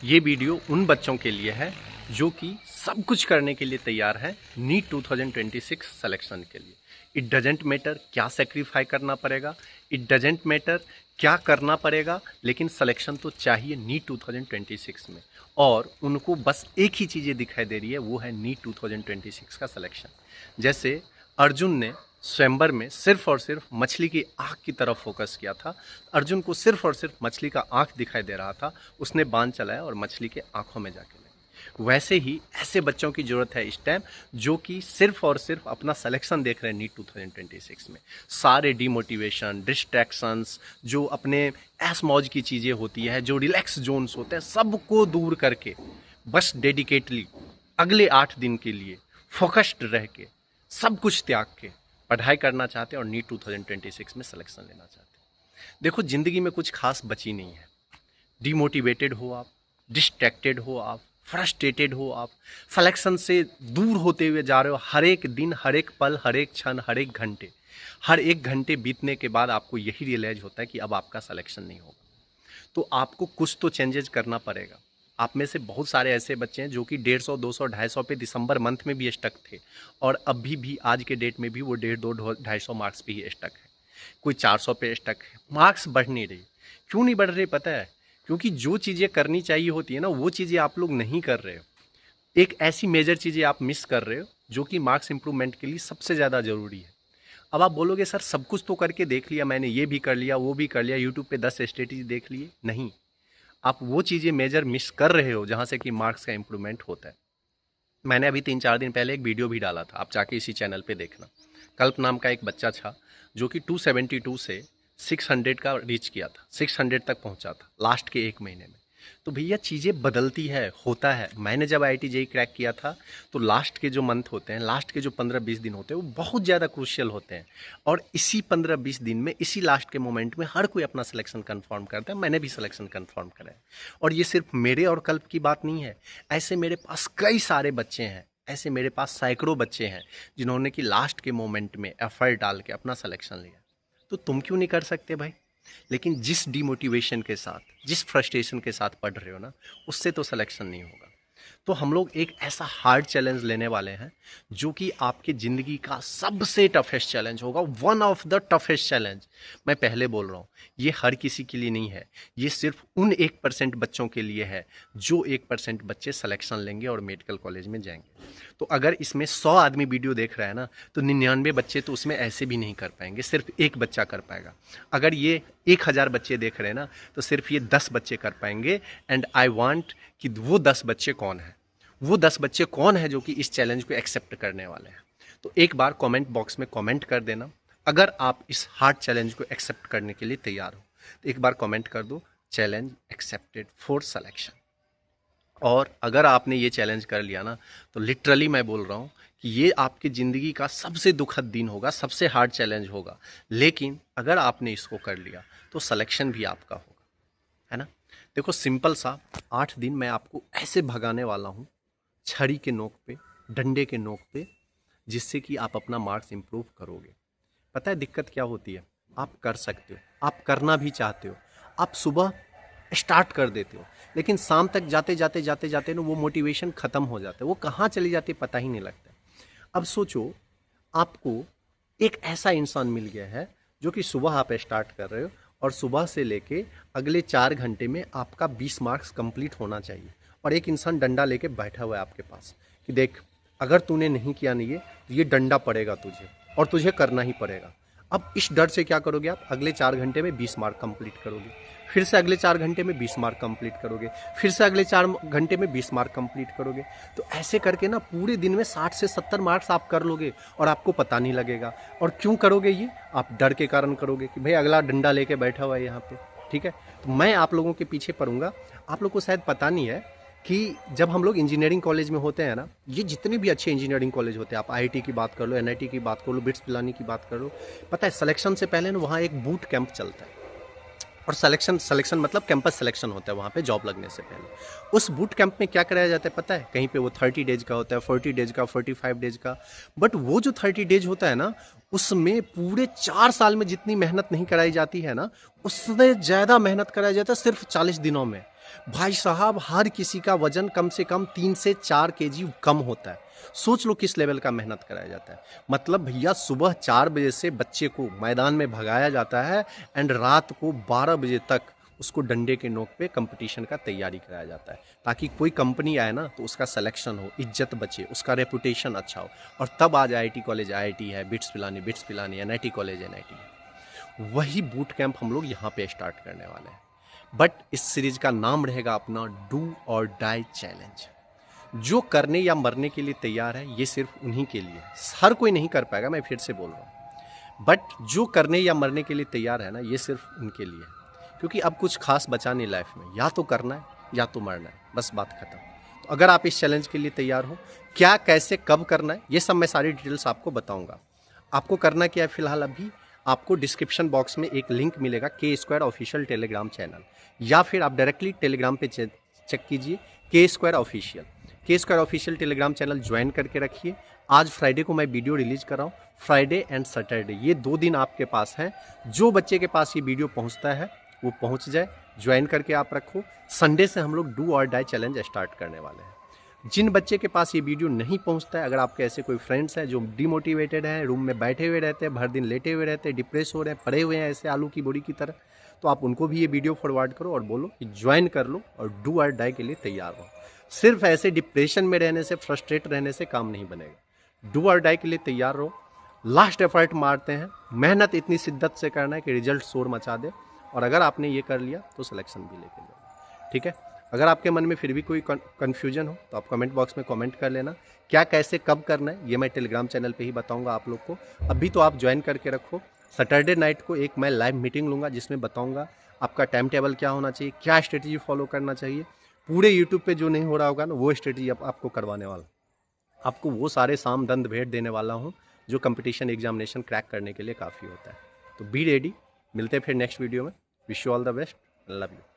ये वीडियो उन बच्चों के लिए है जो कि सब कुछ करने के लिए तैयार है नीट 2026 सिलेक्शन के लिए। इट डजेंट मैटर क्या सेक्रीफाई करना पड़ेगा, इट डजेंट मैटर क्या करना पड़ेगा, लेकिन सिलेक्शन तो चाहिए नीट 2026 में। और उनको बस एक ही चीज़ें दिखाई दे रही है, वो है नीट 2026 का सिलेक्शन। जैसे अर्जुन ने स्वयंवर में सिर्फ और सिर्फ मछली की आँख की तरफ फोकस किया था। अर्जुन को सिर्फ और सिर्फ मछली का आँख दिखाई दे रहा था, उसने बाण चलाया और मछली के आँखों में जाके लगी। वैसे ही ऐसे बच्चों की ज़रूरत है इस टाइम जो कि सिर्फ और सिर्फ अपना सिलेक्शन देख रहे हैं नीट 2026 में। सारे डिमोटिवेशन, डिस्ट्रैक्शंस, जो अपने ऐस मौज की चीज़ें होती है, जो रिलैक्स जोन्स होते हैं, सबको दूर करके बस डेडिकेटली अगले 8 दिन के लिए फोकस्ड रह के सब कुछ त्याग के पढ़ाई करना चाहते हैं और नीट 2026 में सिलेक्शन लेना चाहते हैं। देखो, ज़िंदगी में कुछ खास बची नहीं है। डिमोटिवेटेड हो आप, डिस्ट्रैक्टेड हो आप, फ्रस्ट्रेटेड हो आप, सिलेक्शन से दूर होते हुए जा रहे हो। हर एक दिन, हर एक पल, हर एक क्षण, हर एक घंटे बीतने के बाद आपको यही रियलाइज होता है कि अब आपका सिलेक्शन नहीं होगा। तो आपको कुछ तो चेंजेस करना पड़ेगा। आप में से बहुत सारे ऐसे बच्चे हैं जो कि 150, 200, 250 पे दिसंबर मंथ में भी स्टक थे और अभी भी आज के डेट में भी वो 150, 250 मार्क्स पे ही स्टक है। कोई 400 पे स्टक है। मार्क्स बढ़ नहीं रही। क्यों नहीं बढ़ रही पता है? क्योंकि जो चीज़ें करनी चाहिए होती है ना, वो चीज़ें आप लोग नहीं कर रहे हो। एक ऐसी मेजर चीज़ें आप मिस कर रहे हो जो कि मार्क्स इंप्रूवमेंट के लिए सबसे ज़्यादा ज़रूरी है। अब आप बोलोगे सर सब कुछ तो करके देख लिया मैंने, ये भी कर लिया, वो भी कर लिया, यूट्यूब पे 10 स्ट्रेटेजी देख लिए। नहीं, आप वो चीज़ें मेजर मिस कर रहे हो जहाँ से कि मार्क्स का इंप्रूवमेंट होता है। मैंने अभी 3-4 दिन पहले एक वीडियो भी डाला था, आप जाके इसी चैनल पे देखना। कल्प नाम का एक बच्चा था जो कि 272 से 600 का रीच किया था, 600 तक पहुंचा था लास्ट के 1 महीने में। तो भैया चीज़ें बदलती है, होता है। मैंने जब IIT JEE क्रैक किया था तो लास्ट के जो मंथ होते हैं, लास्ट के जो 15-20 दिन होते हैं, वो बहुत ज़्यादा क्रूशियल होते हैं। और इसी 15-20 दिन में, इसी लास्ट के मोमेंट में हर कोई अपना सिलेक्शन कन्फर्म करता है। मैंने भी सिलेक्शन कन्फर्म करा है। और ये सिर्फ मेरे और कल्प की बात नहीं है, ऐसे मेरे पास कई सारे बच्चे हैं, ऐसे मेरे पास सैकड़ों बच्चे हैं जिन्होंने कि लास्ट के मोमेंट में एफर्ट डाल के अपना सिलेक्शन लिया। तो तुम क्यों नहीं कर सकते भाई? लेकिन जिस डिमोटिवेशन के साथ, जिस फ्रस्ट्रेशन के साथ पढ़ रहे हो ना, उससे तो सिलेक्शन नहीं होगा। तो हम लोग एक ऐसा हार्ड चैलेंज लेने वाले हैं जो कि आपकी ज़िंदगी का सबसे टफेस्ट चैलेंज होगा, one of the toughest challenge. मैं पहले बोल रहा हूँ, ये हर किसी के लिए नहीं है, ये सिर्फ उन 1% बच्चों के लिए है जो 1% बच्चे सिलेक्शन लेंगे और मेडिकल कॉलेज में जाएंगे। तो अगर इसमें 100 आदमी वीडियो देख रहा है ना, तो 99 बच्चे तो उसमें ऐसे भी नहीं कर पाएंगे, सिर्फ एक बच्चा कर पाएगा। अगर ये 1000 बच्चे देख रहे हैं ना, तो सिर्फ ये 10 बच्चे कर पाएंगे। एंड आई वांट कि वो 10 बच्चे कौन है, वो 10 बच्चे कौन है जो कि इस चैलेंज को एक्सेप्ट करने वाले हैं। तो एक बार कमेंट बॉक्स में कमेंट कर देना, अगर आप इस हार्ड चैलेंज को एक्सेप्ट करने के लिए तैयार हो तो एक बार कमेंट कर दो, चैलेंज एक्सेप्टेड फॉर सिलेक्शन। और अगर आपने ये चैलेंज कर लिया ना, तो लिटरली मैं बोल रहा हूँ कि ये आपकी ज़िंदगी का सबसे दुखद दिन होगा, सबसे हार्ड चैलेंज होगा। लेकिन अगर आपने इसको कर लिया तो सिलेक्शन भी आपका होगा, है ना। देखो सिंपल सा 8 दिन मैं आपको ऐसे भगाने वाला हूँ, छड़ी के नोक पे, डंडे के नोक पे, जिससे कि आप अपना मार्क्स इंप्रूव करोगे। पता है दिक्कत क्या होती है? आप कर सकते हो, आप करना भी चाहते हो, आप सुबह स्टार्ट कर देते हो, लेकिन शाम तक जाते जाते जाते जाते ना वो मोटिवेशन ख़त्म हो जाता है, वो कहाँ चली जाती है पता ही नहीं लगता। अब सोचो, आपको एक ऐसा इंसान मिल गया है जो कि सुबह आप स्टार्ट कर रहे हो और सुबह से लेके अगले 4 घंटे में आपका 20 मार्क्स कंप्लीट होना चाहिए। और एक इंसान डंडा लेके बैठा हुआ है आपके पास कि देख, अगर तूने नहीं किया नहीं तो ये डंडा पड़ेगा तुझे और तुझे करना ही पड़ेगा। अब इस डर से क्या करोगे आप? अगले 4 घंटे में 20 मार्क कंप्लीट करोगे, फिर से अगले 4 घंटे में 20 मार्क कंप्लीट करोगे, फिर से अगले 4 घंटे में 20 मार्क कंप्लीट करोगे। तो ऐसे करके ना पूरे दिन में 60 से 70 मार्क्स आप कर लोगे और आपको पता नहीं लगेगा। और क्यों करोगे ये? आप डर के कारण करोगे कि भाई अगला डंडा लेके बैठा हुआ है यहाँ पे, ठीक है। तो मैं आप लोगों के पीछे पड़ूंगा। आप लोग को शायद पता नहीं है कि जब हम लोग इंजीनियरिंग कॉलेज में होते हैं ना, ये जितने भी अच्छे इंजीनियरिंग कॉलेज होते हैं, आप IIT की बात कर लो, NIT की बात कर लो, बिट्स पिलानी की बात कर लो, पता है सिलेक्शन से पहले ना वहाँ एक बूट कैंप चलता है। और सिलेक्शन मतलब कैंपस सिलेक्शन होता है वहाँ पे जॉब लगने से पहले। उस बूट कैंप में क्या कराया जाता है पता है? कहीं पे वो 30 डेज का होता है, 40 डेज का, 45 डेज का। बट वो जो 30 डेज होता है ना, उसमें पूरे 4 साल में जितनी मेहनत नहीं कराई जाती है ना, उससे ज़्यादा मेहनत कराया जाता है सिर्फ 40 दिनों में। भाई साहब हर किसी का वजन कम से कम 3 से 4 केजी कम होता है। सोच लो किस लेवल का मेहनत कराया जाता है। मतलब भैया सुबह 4 बजे से बच्चे को मैदान में भगाया जाता है एंड रात को 12 बजे तक उसको डंडे के नोक पे कंपटीशन का तैयारी कराया जाता है, ताकि कोई कंपनी आए ना तो उसका सिलेक्शन हो, इज्जत बचे, उसका रेपुटेशन अच्छा हो। और तब आज IIT कॉलेज IIT है, bits Pilani, NIT college NIT है। वही बूट कैंप हम लोग यहाँ पे स्टार्ट करने वाले हैं। बट इस सीरीज का नाम रहेगा अपना डू और डाई चैलेंज। जो करने या मरने के लिए तैयार है ये सिर्फ उन्हीं के लिए है, हर कोई नहीं कर पाएगा, मैं फिर से बोल रहा हूँ। बट जो करने या मरने के लिए तैयार है ना, ये सिर्फ उनके लिए है। क्योंकि अब कुछ खास बचा नहीं लाइफ में, या तो करना है या तो मरना है, बस बात खत्म। तो अगर आप इस चैलेंज के लिए तैयार हो, क्या कैसे कब करना है ये सब मैं सारी डिटेल्स आपको बताऊंगा। आपको करना क्या है, फिलहाल अभी आपको डिस्क्रिप्शन बॉक्स में एक लिंक मिलेगा K² ऑफिशियल टेलीग्राम चैनल, या फिर आप डायरेक्टली टेलीग्राम पे चेक कीजिए K² official. K² official Telegram channel join करके रखिए। आज फ्राइडे को मैं वीडियो रिलीज कर रहा हूँ, फ्राइडे एंड सैटरडे ये 2 दिन आपके पास हैं। जो बच्चे के पास ये वीडियो पहुँचता है वो पहुँच जाए, ज्वाइन करके आप रखो। संडे से हम लोग डू और डाई चैलेंज स्टार्ट करने वाले हैं। जिन बच्चे के पास ये वीडियो नहीं पहुंचता है, अगर आपके ऐसे कोई फ्रेंड्स हैं जो डिमोटिवेटेड हैं, रूम में बैठे हुए रहते हैं, भर दिन लेटे हुए रहते हैं, डिप्रेस हो रहे हैं, पड़े हुए हैं ऐसे आलू की बोरी की तरह, तो आप उनको भी ये वीडियो फॉरवर्ड करो और बोलो कि ज्वाइन कर लो और डू और डाई के लिए तैयार हो। सिर्फ ऐसे डिप्रेशन में रहने से, फ्रस्ट्रेट रहने से काम नहीं बनेगा। डू और डाई के लिए तैयार रहो, लास्ट एफर्ट मारते हैं, मेहनत इतनी शिद्दत से करना है कि रिजल्ट शोर मचा दे। और अगर आपने ये कर लिया तो सिलेक्शन भी लेके जाओ, ठीक है। अगर आपके मन में फिर भी कोई कन्फ्यूजन हो तो आप कमेंट बॉक्स में कमेंट कर लेना। क्या कैसे कब करना है ये मैं टेलीग्राम चैनल पे ही बताऊंगा आप लोग को। अभी तो आप ज्वाइन करके रखो। सैटरडे नाइट को एक मैं लाइव मीटिंग लूँगा जिसमें बताऊँगा आपका टाइम टेबल क्या होना चाहिए, क्या स्ट्रेटजी फॉलो करना चाहिए। पूरे यूट्यूब पे जो नहीं हो रहा होगा ना वो स्ट्रेटजी आपको करवाने वाला, आपको वो सारे साम दंड भेंट देने वाला हूँ जो कंपटीशन एग्जामिनेशन क्रैक करने के लिए काफ़ी होता है। तो बी रेडी, मिलते हैं फिर नेक्स्ट वीडियो में। Wish you all the best, love you.